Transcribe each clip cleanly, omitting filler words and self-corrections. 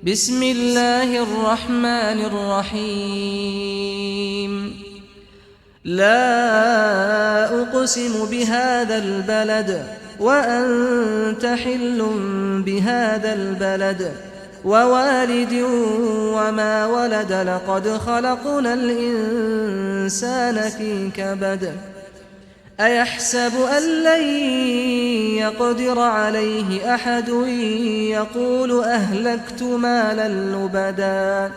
بسم الله الرحمن الرحيم لا أقسم بهذا البلد وأنت حل بهذا البلد ووالد وما ولد لقد خلقنا الإنسان في كبد أيحسب أن لن يقدر عليه أحد يقول أهلكت مالا لبدا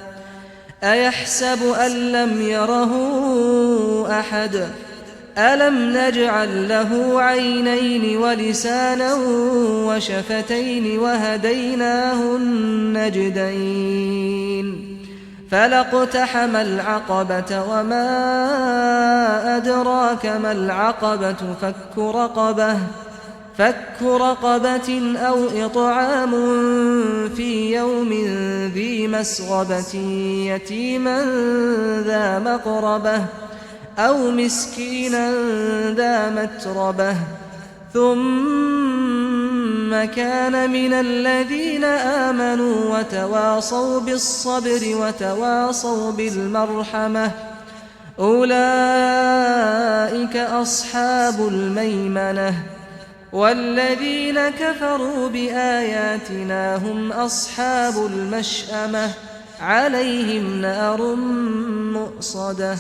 أيحسب أن لم يره أحد ألم نجعل له عينين ولسانا وشفتين وهديناه النجدين فلاقتحم العقبة وما أدراك ما العقبة فك رقبة أو إطعام في يوم ذي مسغبة يتيما ذا مقربة أو مسكينا ذا متربة ثم كان من الذين آمنوا وتواصوا بالصبر وتواصوا بالمرحمة أولئك أصحاب الميمنة والذين كفروا بآياتنا هم أصحاب المشأمة عليهم نار مؤصدة